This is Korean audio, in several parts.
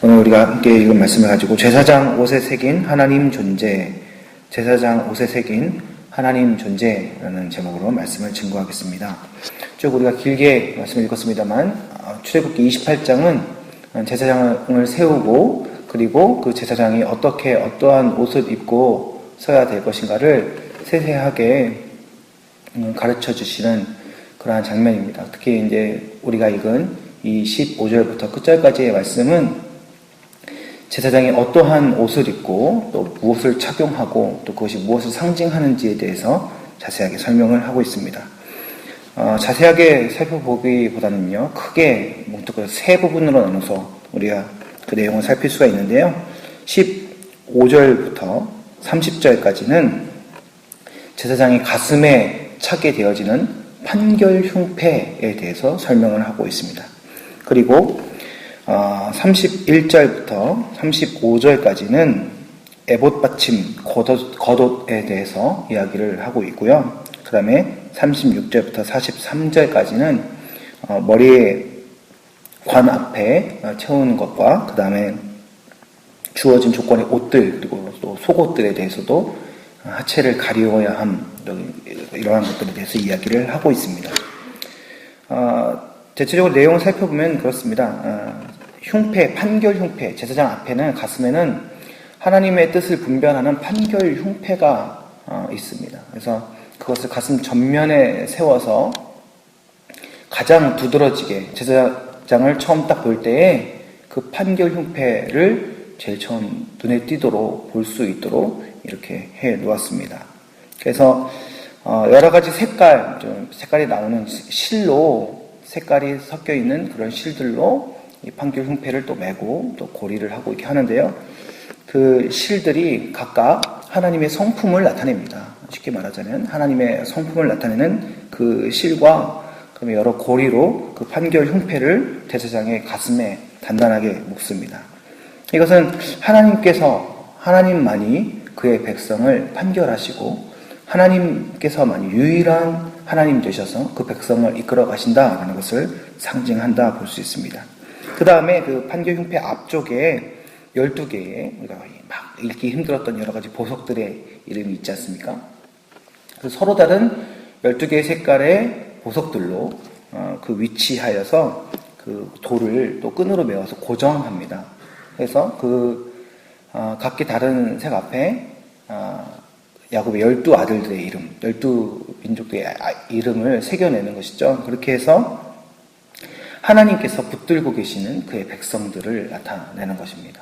오늘 우리가 함께 읽은 말씀을 가지고 제사장 옷에 새긴 하나님 존재, 제사장 옷에 새긴 하나님 존재라는 제목으로 말씀을 증거하겠습니다. 쭉 우리가 길게 말씀을 읽었습니다만 출애굽기 28장은 제사장을 세우고 그리고 그 제사장이 어떠한 옷을 입고 서야 될 것인가를 세세하게 가르쳐 주시는 그러한 장면입니다. 특히 이제 우리가 읽은 이 15절부터 끝절까지의 말씀은 제사장이 어떠한 옷을 입고 또 무엇을 착용하고 또 그것이 무엇을 상징하는지에 대해서 자세하게 설명을 하고 있습니다. 자세하게 살펴보기보다는요, 크게 뭉뚱그려 세 부분으로 나눠서 우리가 그 내용을 살필 수가 있는데요. 15절부터 30절까지는 제사장이 가슴에 차게 되어지는 판결 흉패에 대해서 설명을 하고 있습니다. 그리고 31절부터 35절까지는 에봇 받침, 겉옷에 대해서 이야기를 하고 있고요. 그 다음에 36절부터 43절까지는 머리에 관 앞에 채우는 것과 그 다음에 주어진 조건의 옷들 그리고 또 속옷들에 대해서도 하체를 가리워야 함, 이러한 것들에 대해서 이야기를 하고 있습니다. 대체적으로 내용을 살펴보면 그렇습니다. 흉패, 판결 흉패, 제사장 앞에는 가슴에는 하나님의 뜻을 분별하는 판결 흉패가 있습니다. 그래서 그것을 가슴 전면에 세워서 가장 두드러지게 제사장을 처음 딱 볼 때에 그 판결 흉패를 제일 처음 눈에 띄도록 볼 수 있도록 이렇게 해 놓았습니다. 그래서 여러 가지 색깔이 나오는 실로 색깔이 섞여 있는 그런 실들로 이 판결 흉패를 또 메고 또 고리를 하고 이렇게 하는데요. 그 실들이 각각 하나님의 성품을 나타냅니다. 쉽게 말하자면 하나님의 성품을 나타내는 그 실과 그다음에 여러 고리로 그 판결 흉패를 제사장의 가슴에 단단하게 묶습니다. 이것은 하나님만이 그의 백성을 판결하시고 하나님께서만이 유일한 하나님 되셔서 그 백성을 이끌어 가신다라는 것을 상징한다 볼 수 있습니다. 그 다음에 그 판결 흉패 앞쪽에 12개의 우리가 막 읽기 힘들었던 여러 가지 보석들의 이름이 있지 않습니까? 그래서 서로 다른 12개의 색깔의 보석들로 그 위치하여서 그 돌을 또 끈으로 메어서 고정합니다. 그래서 각기 다른 색 앞에 야곱의 12아들들의 이름, 12민족들의 이름을 새겨내는 것이죠. 그렇게 해서 하나님께서 붙들고 계시는 그의 백성들을 나타내는 것입니다.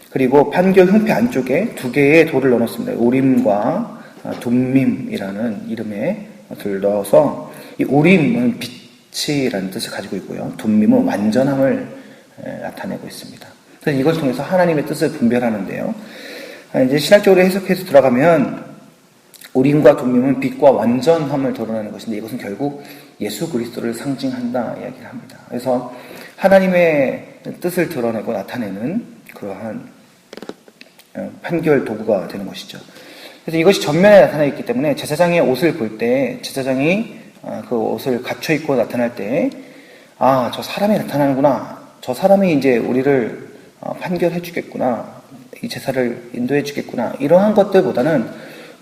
그리고 판결 흉패 안쪽에 2개의 돌을 넣어놓습니다. 우림과 둠밈이라는 이름에 넣어서 이 우림은 빛이라는 뜻을 가지고 있고요. 둠밈은 완전함을 나타내고 있습니다. 그래서 이걸 통해서 하나님의 뜻을 분별하는데요. 이제 신학적으로 해석해서 들어가면 우림과 둠밈은 빛과 완전함을 드러내는 것인데 이것은 결국 예수 그리스도를 상징한다 이야기를 합니다. 그래서 하나님의 뜻을 드러내고 나타내는 그러한 판결 도구가 되는 것이죠. 그래서 이것이 전면에 나타나 있기 때문에 제사장의 옷을 볼 때 제사장이 그 옷을 갖춰 입고 나타날 때 저 사람이 나타나는구나. 저 사람이 이제 우리를 판결해 주겠구나. 이 제사를 인도해 주겠구나. 이러한 것들보다는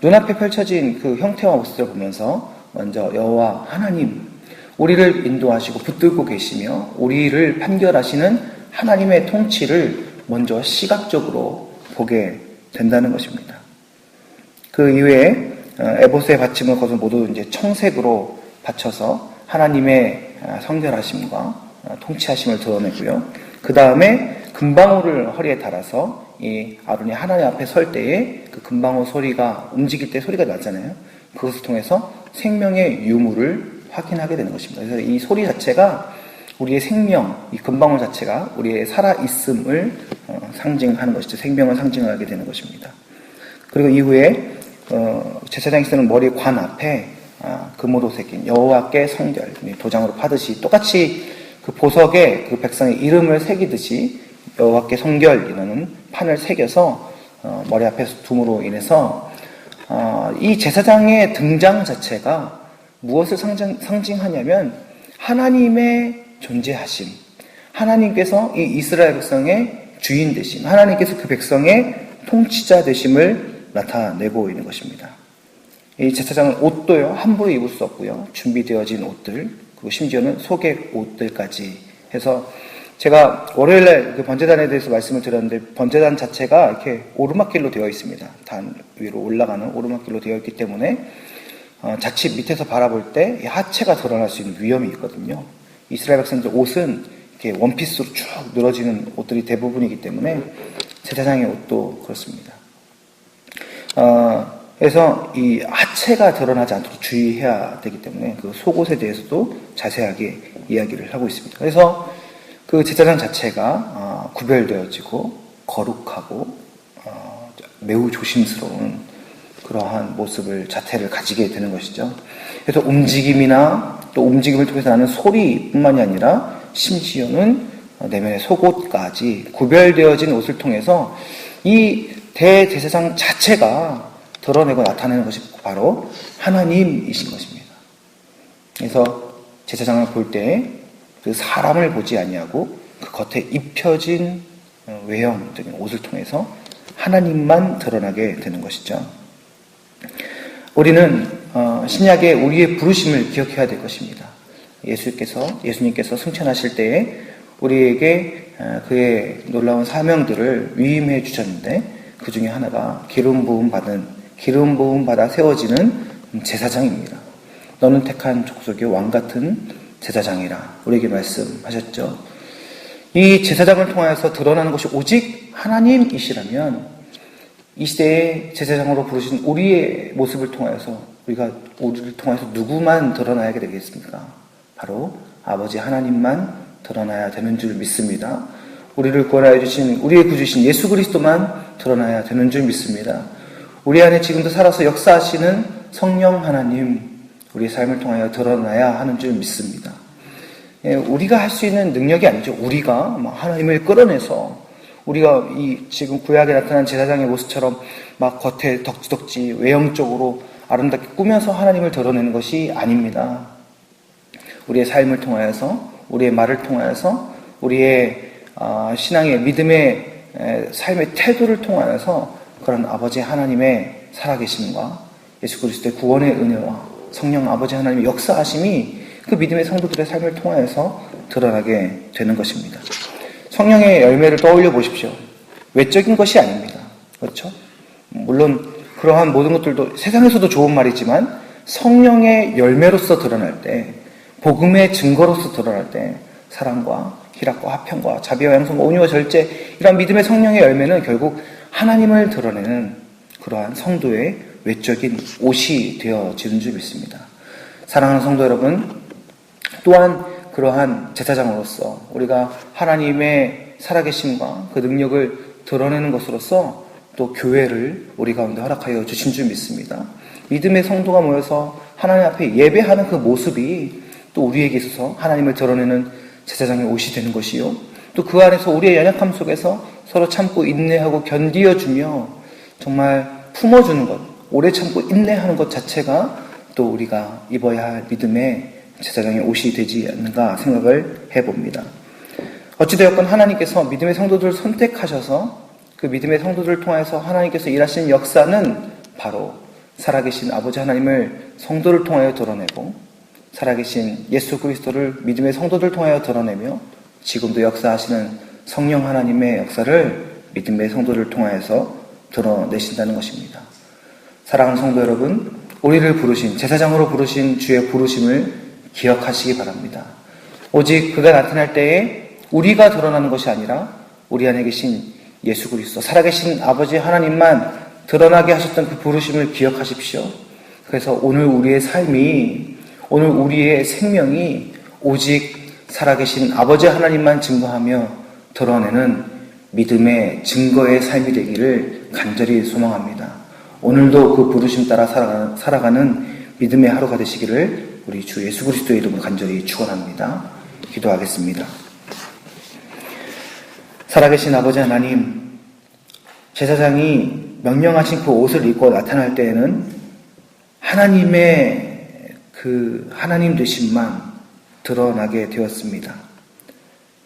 눈앞에 펼쳐진 그 형태와 모습을 보면서 먼저 여호와 하나님, 우리를 인도하시고 붙들고 계시며 우리를 판결하시는 하나님의 통치를 먼저 시각적으로 보게 된다는 것입니다. 그 이후에 에봇의 받침을 거기서 모두 이제 청색으로 받쳐서 하나님의 성결하심과 통치하심을 드러내고요. 그 다음에 금방울을 허리에 달아서 이 아론이 하나님 앞에 설 때에 그 금방울 소리가 움직일 때 소리가 나잖아요. 그것을 통해서 생명의 유무를 확인하게 되는 것입니다. 그래서 이 소리 자체가 우리의 생명, 이 금방울 자체가 우리의 살아있음을 상징하는 것이죠. 생명을 상징하게 되는 것입니다. 그리고 이후에 제사장이 쓰는 머리 관 앞에 금으로 새긴 여호와께 성결, 도장으로 파듯이 똑같이 그 보석에 그 백성의 이름을 새기듯이 여호와께 성결이라는 판을 새겨서 머리 앞에 둠으로 인해서 이 제사장의 등장 자체가 무엇을 상징하냐면 하나님의 존재하심, 하나님께서 이 이스라엘 백성의 주인 되심, 하나님께서 그 백성의 통치자 되심을 나타내고 있는 것입니다. 이 제사장은 옷도요, 함부로 입을 수 없고요. 준비되어진 옷들, 그리고 심지어는 속의 옷들까지 해서 제가 월요일날 그 번제단에 대해서 말씀을 드렸는데 번제단 자체가 이렇게 오르막길로 되어 있습니다. 단 위로 올라가는 오르막길로 되어 있기 때문에 자칫 밑에서 바라볼 때 이 하체가 드러날 수 있는 위험이 있거든요. 이스라엘 백성들 옷은 이렇게 원피스로 쭉 늘어지는 옷들이 대부분이기 때문에 제사장의 옷도 그렇습니다. 그래서 이 하체가 드러나지 않도록 주의해야 되기 때문에 그 속옷에 대해서도 자세하게 이야기를 하고 있습니다. 그래서 그 제사장 자체가 구별되어지고 거룩하고 매우 조심스러운 그러한 모습을 자태를 가지게 되는 것이죠. 그래서 움직임이나 또 움직임을 통해서 나는 소리뿐만이 아니라 심지어는 내면의 속옷까지 구별되어진 옷을 통해서 이 대제사장 자체가 드러내고 나타내는 것이 바로 하나님이신 것입니다. 그래서 제사장을 볼 때 그 사람을 보지 아니하고 그 겉에 입혀진 외형적인 옷을 통해서 하나님만 드러나게 되는 것이죠. 우리는 신약의 우리의 부르심을 기억해야 될 것입니다. 예수님께서 승천하실 때에 우리에게 그의 놀라운 사명들을 위임해 주셨는데 그 중에 하나가 기름 부음 받아 세워지는 제사장입니다. 너는 택한 족속의 왕 같은 제사장이라 우리에게 말씀하셨죠. 이 제사장을 통하여서 드러나는 것이 오직 하나님이시라면 이 시대에 제사장으로 부르신 우리의 모습을 통하여서 우리를 통해서 누구만 드러나야 되겠습니까? 바로 아버지 하나님만 드러나야 되는 줄 믿습니다. 우리를 구원하여 주신 우리의 구주신 예수 그리스도만 드러나야 되는 줄 믿습니다. 우리 안에 지금도 살아서 역사하시는 성령 하나님 우리의 삶을 통하여 드러나야 하는 줄 믿습니다. 우리가 할 수 있는 능력이 아니죠. 우리가 하나님을 끌어내서 우리가 이 지금 구약에 나타난 제사장의 모습처럼 막 겉에 덕지덕지 외형적으로 아름답게 꾸며서 하나님을 드러내는 것이 아닙니다. 우리의 삶을 통하여서 우리의 말을 통하여서 우리의 신앙의 믿음의 삶의 태도를 통하여서 그런 아버지 하나님의 살아계심과 예수 그리스도의 구원의 은혜와 성령 아버지 하나님의 역사하심이 그 믿음의 성도들의 삶을 통하여서 드러나게 되는 것입니다. 성령의 열매를 떠올려 보십시오. 외적인 것이 아닙니다. 그렇죠? 물론 그러한 모든 것들도 세상에서도 좋은 말이지만 성령의 열매로서 드러날 때, 복음의 증거로서 드러날 때 사랑과 희락과 화평과 자비와 양성과 온유와 절제 이런 믿음의 성령의 열매는 결국 하나님을 드러내는 그러한 성도의 외적인 옷이 되어지는 줄 믿습니다. 사랑하는 성도 여러분, 또한 그러한 제사장으로서 우리가 하나님의 살아계심과 그 능력을 드러내는 것으로서 또 교회를 우리 가운데 허락하여 주신 줄 믿습니다. 믿음의 성도가 모여서 하나님 앞에 예배하는 그 모습이 또 우리에게 있어서 하나님을 드러내는 제사장의 옷이 되는 것이요. 또 그 안에서 우리의 연약함 속에서 서로 참고 인내하고 견디어주며 정말 품어주는 것, 오래 참고 인내하는 것 자체가 또 우리가 입어야 할 믿음의 제사장의 옷이 되지 않는가 생각을 해봅니다. 어찌되었건 하나님께서 믿음의 성도들을 선택하셔서 그 믿음의 성도들을 통해서 하나님께서 일하시는 역사는 바로 살아계신 아버지 하나님을 성도를 통하여 드러내고 살아계신 예수 그리스도를 믿음의 성도들 통하여 드러내며 지금도 역사하시는 성령 하나님의 역사를 믿음의 성도를 통하여서 드러내신다는 것입니다. 사랑하는 성도 여러분, 우리를 부르신 제사장으로 부르신 주의 부르심을 기억하시기 바랍니다. 오직 그가 나타날 때에 우리가 드러나는 것이 아니라 우리 안에 계신 예수 그리스도 살아계신 아버지 하나님만 드러나게 하셨던 그 부르심을 기억하십시오. 그래서 오늘 우리의 삶이, 오늘 우리의 생명이 오직 살아계신 아버지 하나님만 증거하며 드러내는 믿음의 증거의 삶이 되기를 간절히 소망합니다. 오늘도 그 부르심 따라 살아가는 믿음의 하루가 되시기를 우리 주 예수 그리스도의 이름으로 간절히 축원합니다. 기도하겠습니다. 살아계신 아버지 하나님, 제사장이 명령하신 그 옷을 입고 나타날 때에는 하나님의 그 하나님 되심만 드러나게 되었습니다.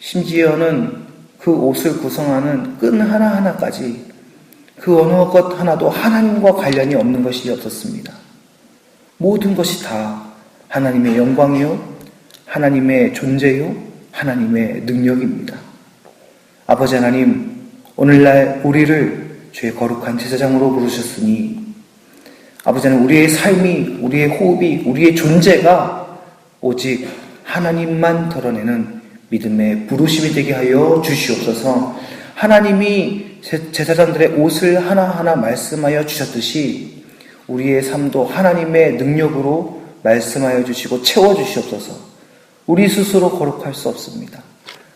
심지어는 그 옷을 구성하는 끈 하나하나까지 그 어느 것 하나도 하나님과 관련이 없는 것이 없었습니다. 모든 것이 다 하나님의 영광이요, 하나님의 존재요, 하나님의 능력입니다. 아버지 하나님, 오늘날 우리를 주의 거룩한 제사장으로 부르셨으니 아버지 하나님, 우리의 삶이, 우리의 호흡이, 우리의 존재가 오직 하나님만 드러내는 믿음의 부르심이 되게 하여 주시옵소서. 하나님이 제사장들의 옷을 하나하나 말씀하여 주셨듯이 우리의 삶도 하나님의 능력으로 말씀하여 주시고 채워주시옵소서. 우리 스스로 거룩할 수 없습니다.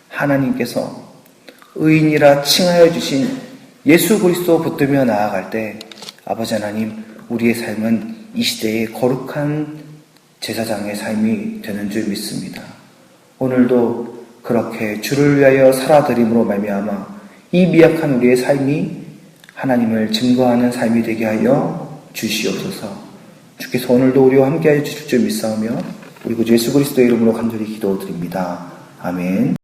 하나님께서 의인이라 칭하여 주신 예수 그리스도 붙들며 나아갈 때 아버지 하나님, 우리의 삶은 이 시대의 거룩한 제사장의 삶이 되는 줄 믿습니다. 오늘도 그렇게 주를 위하여 살아드림으로 말미암아 이 미약한 우리의 삶이 하나님을 증거하는 삶이 되게 하여 주시옵소서. 주께서 오늘도 우리와 함께하여 주실 줄 믿사오며 우리 구주 예수 그리스도의 이름으로 간절히 기도드립니다. 아멘.